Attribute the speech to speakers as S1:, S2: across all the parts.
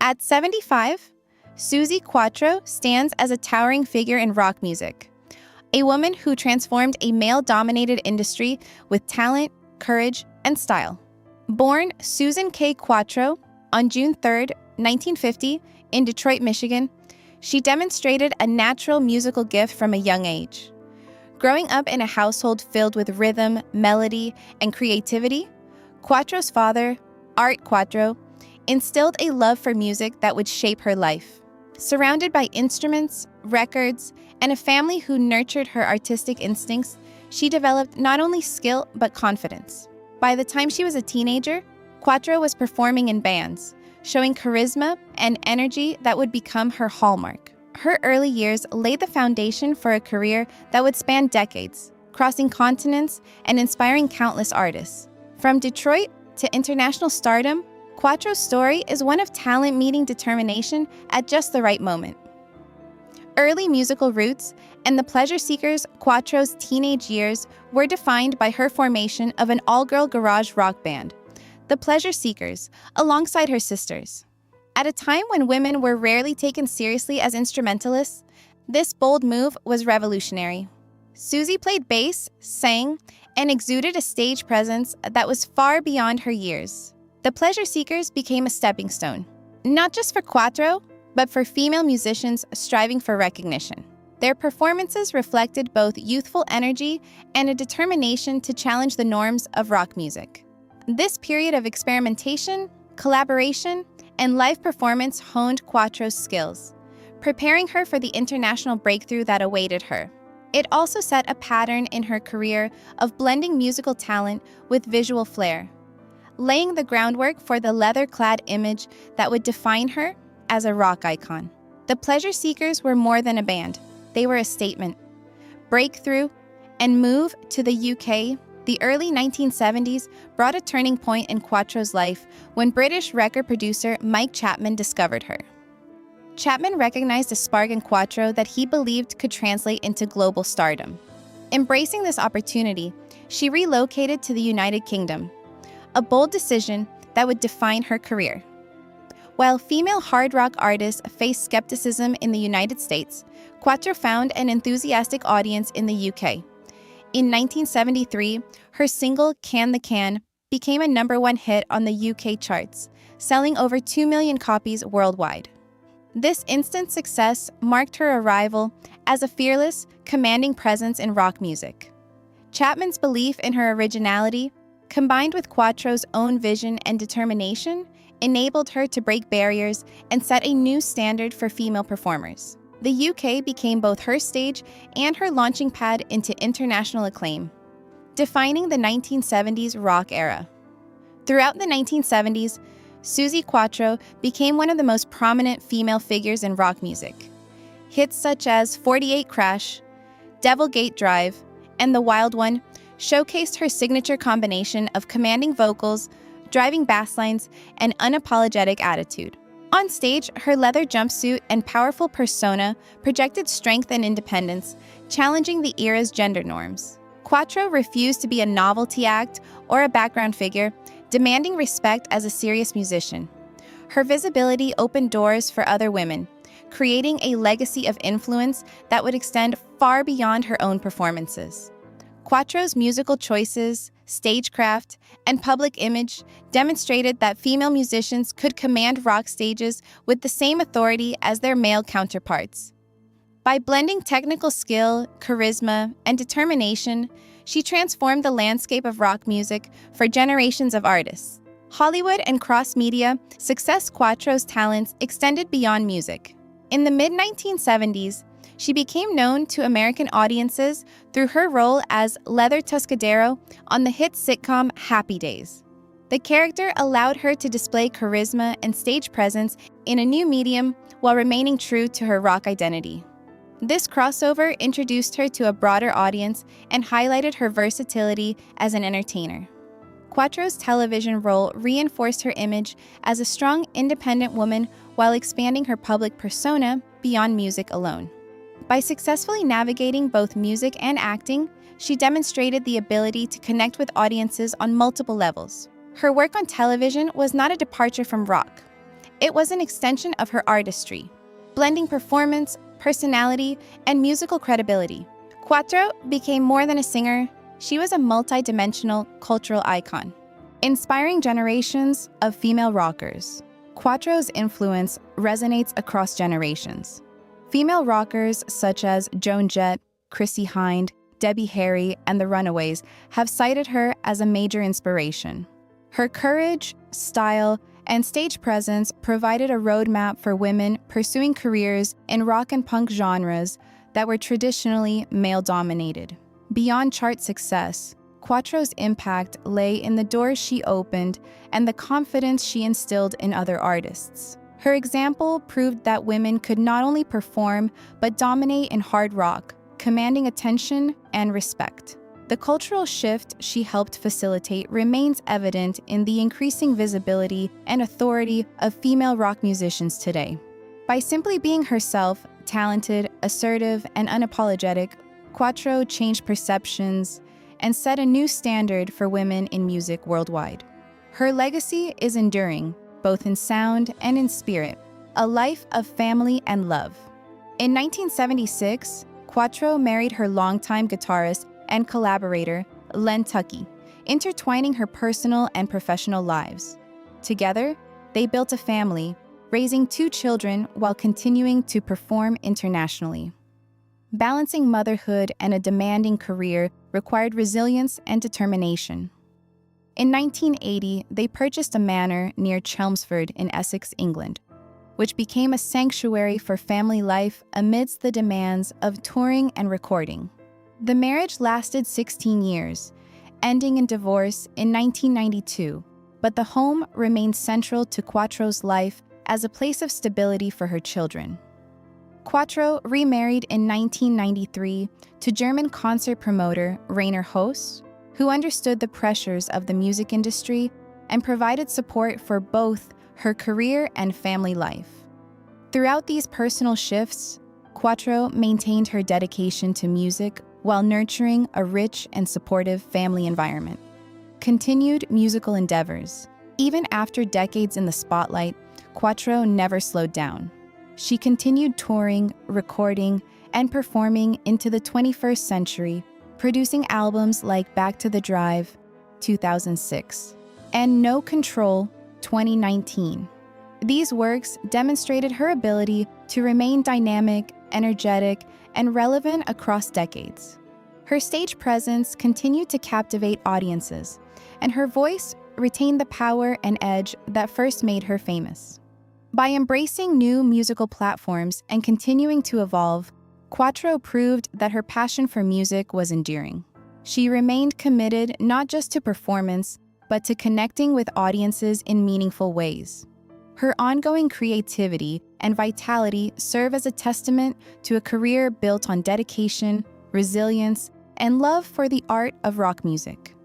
S1: At 75, Suzi Quatro stands as a towering figure in rock music, a woman who transformed a male-dominated industry with talent, courage, and style. Born Susan K. Quatro on June 3, 1950, in Detroit, Michigan, she demonstrated a natural musical gift from a young age. Growing up in a household filled with rhythm, melody, and creativity, Quatro's father, Art Quatro, instilled a love for music that would shape her life. Surrounded by instruments, records, and a family who nurtured her artistic instincts, she developed not only skill but confidence. By the time she was a teenager, Quatro was performing in bands, showing charisma and energy that would become her hallmark. Her early years laid the foundation for a career that would span decades, crossing continents and inspiring countless artists. From Detroit to international stardom, Quatro's story is one of talent meeting determination at just the right moment. Early musical roots and the pleasure seekers Quatro's teenage years were defined by her formation of an all-girl garage rock band, the Pleasure Seekers, alongside her sisters. At a time when women were rarely taken seriously as instrumentalists, this bold move was revolutionary. Suzi played bass, sang, and exuded a stage presence that was far beyond her years. The Pleasure Seekers became a stepping stone, not just for Quatro, but for female musicians striving for recognition. Their performances reflected both youthful energy and a determination to challenge the norms of rock music. This period of experimentation, collaboration, and live performance honed Quatro's skills, preparing her for the international breakthrough that awaited her. It also set a pattern in her career of blending musical talent with visual flair, laying the groundwork for the leather-clad image that would define her as a rock icon. The Pleasure Seekers were more than a band. They were a statement. Breakthrough and move to the UK, the early 1970s brought a turning point in Quatro's life when British record producer Mike Chapman discovered her. Chapman recognized a spark in Quatro that he believed could translate into global stardom. Embracing this opportunity, she relocated to the United Kingdom, a bold decision that would define her career. While female hard rock artists faced skepticism in the United States, Quatro found an enthusiastic audience in the UK. In 1973, her single Can the Can became a #1 hit on the UK charts, selling over 2 million copies worldwide. This instant success marked her arrival as a fearless, commanding presence in rock music. Chapman's belief in her originality, combined with Quatro's own vision and determination, enabled her to break barriers and set a new standard for female performers. The UK became both her stage and her launching pad into international acclaim, defining the 1970s rock era. Throughout the 1970s, Suzi Quatro became one of the most prominent female figures in rock music. Hits such as 48 Crash, Devil Gate Drive, and The Wild One showcased her signature combination of commanding vocals, driving bass lines, and unapologetic attitude. On stage, her leather jumpsuit and powerful persona projected strength and independence, challenging the era's gender norms. Quatro refused to be a novelty act or a background figure, demanding respect as a serious musician. Her visibility opened doors for other women, creating a legacy of influence that would extend far beyond her own performances. Quatro's musical choices, stagecraft, and public image demonstrated that female musicians could command rock stages with the same authority as their male counterparts. By blending technical skill, charisma, and determination, she transformed the landscape of rock music for generations of artists. Hollywood and cross-media success Quatro's talents extended beyond music. In the mid-1970s, she became known to American audiences through her role as Leather Tuscadero on the hit sitcom Happy Days. The character allowed her to display charisma and stage presence in a new medium while remaining true to her rock identity. This crossover introduced her to a broader audience and highlighted her versatility as an entertainer. Quatro's television role reinforced her image as a strong, independent woman while expanding her public persona beyond music alone. By successfully navigating both music and acting, she demonstrated the ability to connect with audiences on multiple levels. Her work on television was not a departure from rock. It was an extension of her artistry, blending performance, personality, and musical credibility. Quatro became more than a singer, she was a multi-dimensional cultural icon, inspiring generations of female rockers. Quatro's influence resonates across generations. Female rockers such as Joan Jett, Chrissie Hynde, Debbie Harry, and the Runaways have cited her as a major inspiration. Her courage, style, and stage presence provided a roadmap for women pursuing careers in rock and punk genres that were traditionally male-dominated. Beyond chart success, Quatro's impact lay in the doors she opened and the confidence she instilled in other artists. Her example proved that women could not only perform, but dominate in hard rock, commanding attention and respect. The cultural shift she helped facilitate remains evident in the increasing visibility and authority of female rock musicians today. By simply being herself, talented, assertive, and unapologetic, Quatro changed perceptions and set a new standard for women in music worldwide. Her legacy is enduring, both in sound and in spirit, a life of family and love. In 1976, Quatro married her longtime guitarist and collaborator, Len Tuckey, intertwining her personal and professional lives. Together, they built a family, raising 2 children while continuing to perform internationally. Balancing motherhood and a demanding career required resilience and determination. In 1980, they purchased a manor near Chelmsford in Essex, England, which became a sanctuary for family life amidst the demands of touring and recording. The marriage lasted 16 years, ending in divorce in 1992, but the home remained central to Quatro's life as a place of stability for her children. Quatro remarried in 1993 to German concert promoter Rainer Host, who understood the pressures of the music industry and provided support for both her career and family life. Throughout these personal shifts, Quatro maintained her dedication to music while nurturing a rich and supportive family environment. Continued musical endeavors. Even after decades in the spotlight, Quatro never slowed down. She continued touring, recording, and performing into the 21st century, producing albums like Back to the Drive, 2006, and No Control, 2019. These works demonstrated her ability to remain dynamic, energetic, and relevant across decades. Her stage presence continued to captivate audiences, and her voice retained the power and edge that first made her famous. By embracing new musical platforms and continuing to evolve, Quatro proved that her passion for music was enduring. She remained committed not just to performance, but to connecting with audiences in meaningful ways. Her ongoing creativity and vitality serve as a testament to a career built on dedication, resilience, and love for the art of rock music.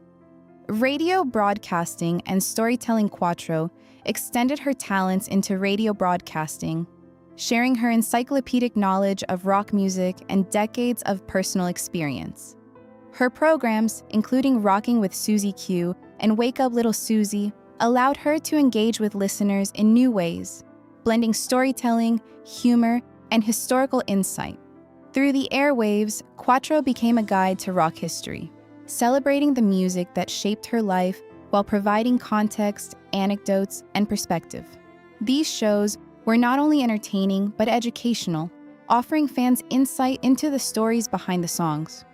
S1: Radio broadcasting and storytelling. Quatro extended her talents into radio broadcasting, sharing her encyclopedic knowledge of rock music and decades of personal experience. Her programs, including Rocking with Suzi Q and Wake Up Little Susie, allowed her to engage with listeners in new ways, blending storytelling, humor, and historical insight. Through the airwaves, Quatro became a guide to rock history, celebrating the music that shaped her life while providing context, anecdotes, and perspective. These shows were not only entertaining but educational, offering fans insight into the stories behind the songs.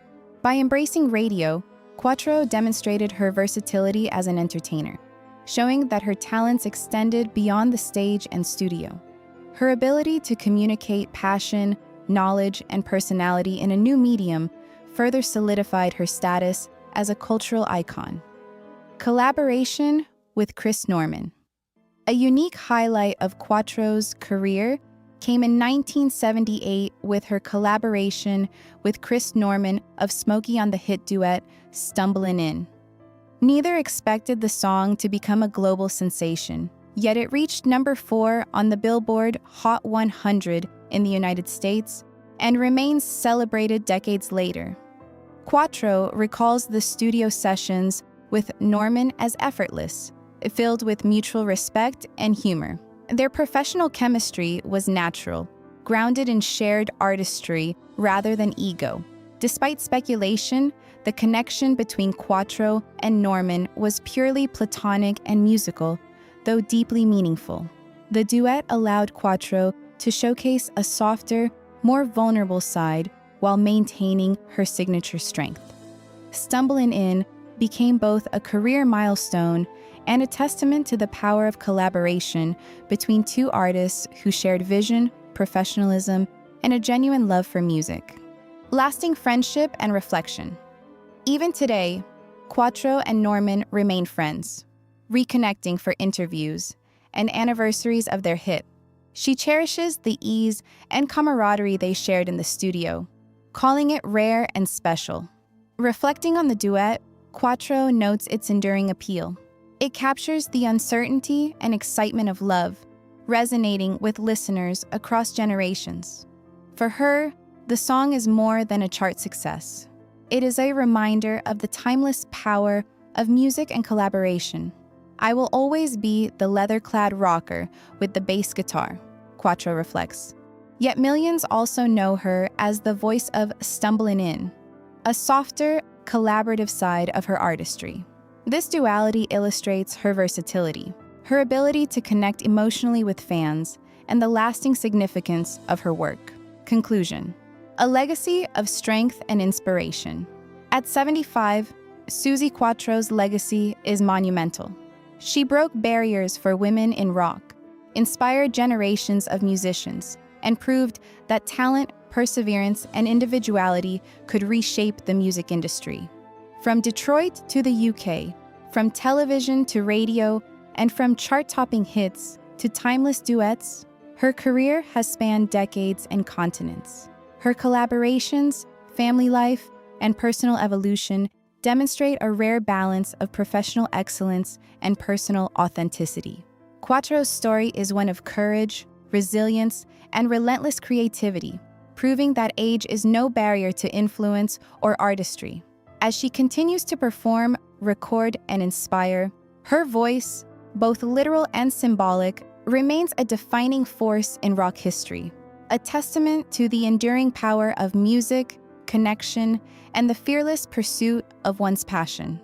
S1: By embracing radio, Quatro demonstrated her versatility as an entertainer, showing that her talents extended beyond the stage and studio. Her ability to communicate passion, knowledge, and personality in a new medium further solidified her status as a cultural icon. Collaboration with Chris Norman. A unique highlight of Quatro's career came in 1978 with her collaboration with Chris Norman of Smokey on the hit duet Stumblin'in. Neither expected the song to become a global sensation, yet it reached number 4 on the Billboard Hot 100 in the United States and remains celebrated decades later. Quatro recalls the studio sessions with Norman as effortless, filled with mutual respect and humor. Their professional chemistry was natural, grounded in shared artistry rather than ego. Despite speculation, the connection between Quatro and Norman was purely platonic and musical, though deeply meaningful. The duet allowed Quatro to showcase a softer, more vulnerable side while maintaining her signature strength. Stumblin'in became both a career milestone and a testament to the power of collaboration between two artists who shared vision, professionalism, and a genuine love for music. Lasting friendship and reflection. Even today, Quatro and Norman remain friends, reconnecting for interviews and anniversaries of their hit. She cherishes the ease and camaraderie they shared in the studio, calling it rare and special. Reflecting on the duet, Quatro notes its enduring appeal. It captures the uncertainty and excitement of love, resonating with listeners across generations. For her, the song is more than a chart success. It is a reminder of the timeless power of music and collaboration. I will always be the leather-clad rocker with the bass guitar, Quatro reflects. Yet millions also know her as the voice of Stumblin'in, a softer, collaborative side of her artistry. This duality illustrates her versatility, her ability to connect emotionally with fans, and the lasting significance of her work. Conclusion: a legacy of strength and inspiration. At 75, Suzi Quatro's legacy is monumental. She broke barriers for women in rock, inspired generations of musicians, and proved that talent, perseverance, and individuality could reshape the music industry. From Detroit to the UK, from television to radio, and from chart-topping hits to timeless duets, her career has spanned decades and continents. Her collaborations, family life, and personal evolution demonstrate a rare balance of professional excellence and personal authenticity. Quatro's story is one of courage, resilience, and relentless creativity, proving that age is no barrier to influence or artistry. As she continues to perform, record, and inspire, her voice, both literal and symbolic, remains a defining force in rock history, a testament to the enduring power of music, connection, and the fearless pursuit of one's passion.